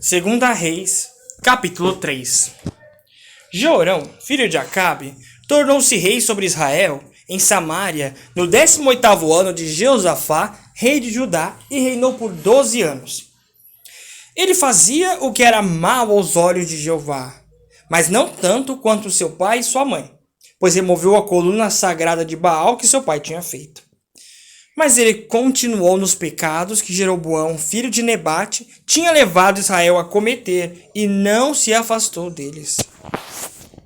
Segunda Reis, capítulo 3. Jeorão, filho de Acabe, tornou-se rei sobre Israel, em Samaria, no 18º ano de Jeosafá, rei de Judá, e reinou por 12 anos. Ele fazia o que era mal aos olhos de Jeová, mas não tanto quanto seu pai e sua mãe, pois removeu a coluna sagrada de Baal que seu pai tinha feito. Mas ele continuou nos pecados que Jeroboão, filho de Nebate, tinha levado Israel a cometer, e não se afastou deles.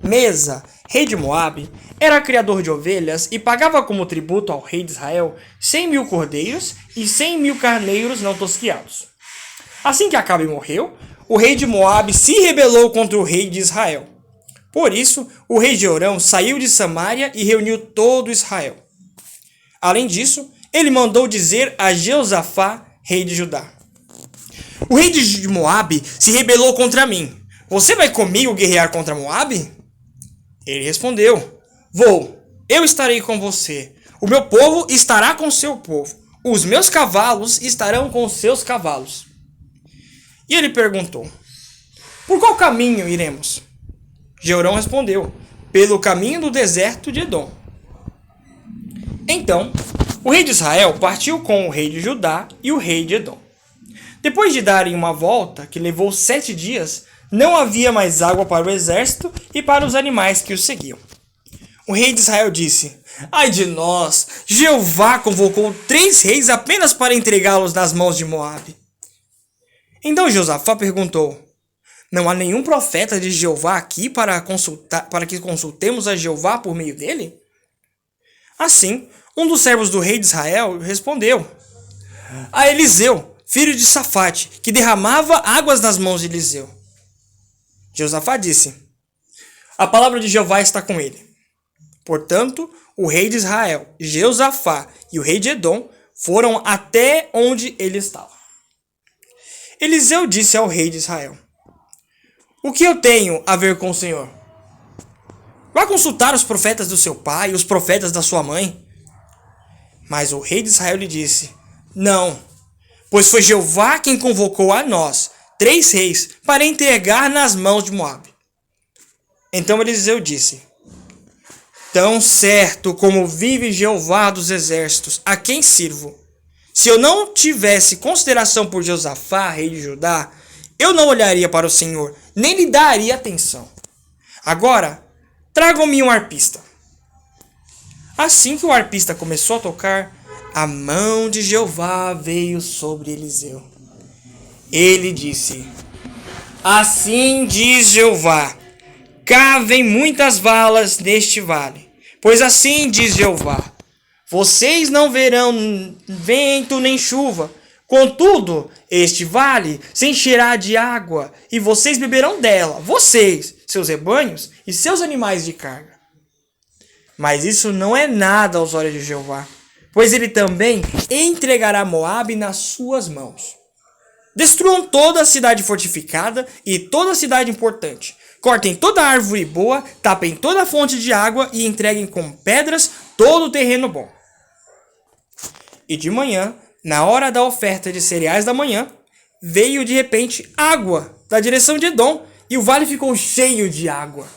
Mesa, rei de Moabe, era criador de ovelhas e pagava como tributo ao rei de Israel 100.000 cordeiros e 100.000 carneiros não tosquiados. Assim que Acabe morreu, o rei de Moabe se rebelou contra o rei de Israel. Por isso, o rei Jeorão saiu de Samaria e reuniu todo Israel. Além disso, ele mandou dizer a Jeosafá, rei de Judá: o rei de Moabe se rebelou contra mim. Você vai comigo guerrear contra Moabe? Ele respondeu: vou, eu estarei com você. O meu povo estará com seu povo. Os meus cavalos estarão com os seus cavalos. E ele perguntou: por qual caminho iremos? Jeorão respondeu: pelo caminho do deserto de Edom. Então, o rei de Israel partiu com o rei de Judá e o rei de Edom. Depois de darem uma volta, que levou 7 dias, não havia mais água para o exército e para os animais que os seguiam. O rei de Israel disse: ai de nós! Jeová convocou 3 reis apenas para entregá-los nas mãos de Moabe. Então Josafá perguntou: não há nenhum profeta de Jeová aqui para que consultemos a Jeová por meio dele? Assim, um dos servos do rei de Israel respondeu: a Eliseu, filho de Safate, que derramava águas nas mãos de Eliseu. Josafá disse: a palavra de Jeová está com ele. Portanto, o rei de Israel, Josafá, e o rei de Edom foram até onde ele estava. Eliseu disse ao rei de Israel: o que eu tenho a ver com o Senhor? Vá consultar os profetas do seu pai e os profetas da sua mãe. Mas o rei de Israel lhe disse: não, pois foi Jeová quem convocou a nós, 3 reis, para entregar nas mãos de Moabe. Então Eliseu disse: tão certo como vive Jeová dos exércitos, a quem sirvo, se eu não tivesse consideração por Josafá, rei de Judá, eu não olharia para o Senhor, nem lhe daria atenção. Agora, tragam-me um arpista. Assim que o arpista começou a tocar, a mão de Jeová veio sobre Eliseu. Ele disse: assim diz Jeová, cavem muitas valas neste vale, pois assim diz Jeová, vocês não verão vento nem chuva, contudo, este vale se encherá de água, e vocês beberão dela, vocês, seus rebanhos e seus animais de carga. Mas isso não é nada aos olhos de Jeová, pois ele também entregará Moabe nas suas mãos. Destruam toda a cidade fortificada e toda a cidade importante. Cortem toda a árvore boa, tapem toda a fonte de água e entreguem com pedras todo o terreno bom. E de manhã, na hora da oferta de cereais da manhã, veio de repente água da direção de Edom, e o vale ficou cheio de água.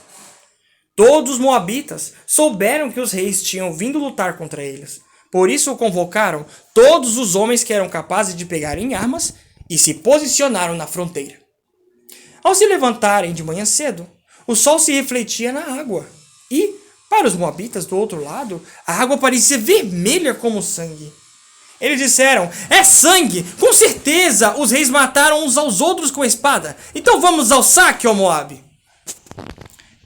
Todos os moabitas souberam que os reis tinham vindo lutar contra eles. Por isso convocaram todos os homens que eram capazes de pegar em armas e se posicionaram na fronteira. Ao se levantarem de manhã cedo, o sol se refletia na água. E, para os moabitas do outro lado, a água parecia vermelha como sangue. Eles disseram: é sangue! Com certeza os reis mataram uns aos outros com a espada. Então vamos ao saque, ó Moabe!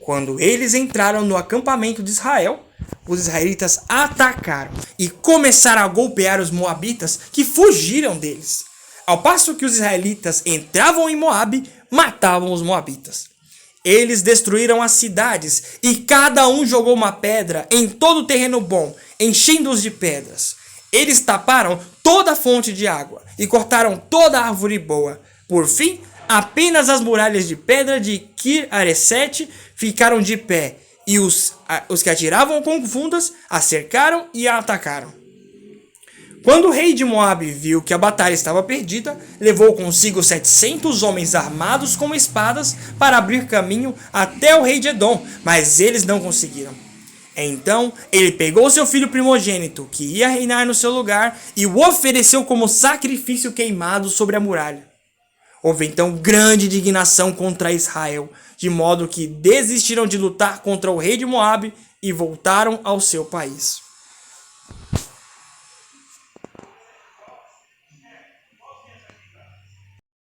Quando eles entraram no acampamento de Israel, os israelitas atacaram e começaram a golpear os moabitas que fugiram deles. Ao passo que os israelitas entravam em Moabe, matavam os moabitas. Eles destruíram as cidades e cada um jogou uma pedra em todo o terreno bom, enchendo-os de pedras. Eles taparam toda a fonte de água e cortaram toda a árvore boa. Por fim, apenas as muralhas de pedra de Kir-Haresete ficaram de pé, e os que atiravam com fundas a cercaram e a atacaram. Quando o rei de Moabe viu que a batalha estava perdida, levou consigo 700 homens armados com espadas para abrir caminho até o rei de Edom, mas eles não conseguiram. Então ele pegou seu filho primogênito, que ia reinar no seu lugar, e o ofereceu como sacrifício queimado sobre a muralha. Houve então grande indignação contra Israel, de modo que desistiram de lutar contra o rei de Moabe e voltaram ao seu país.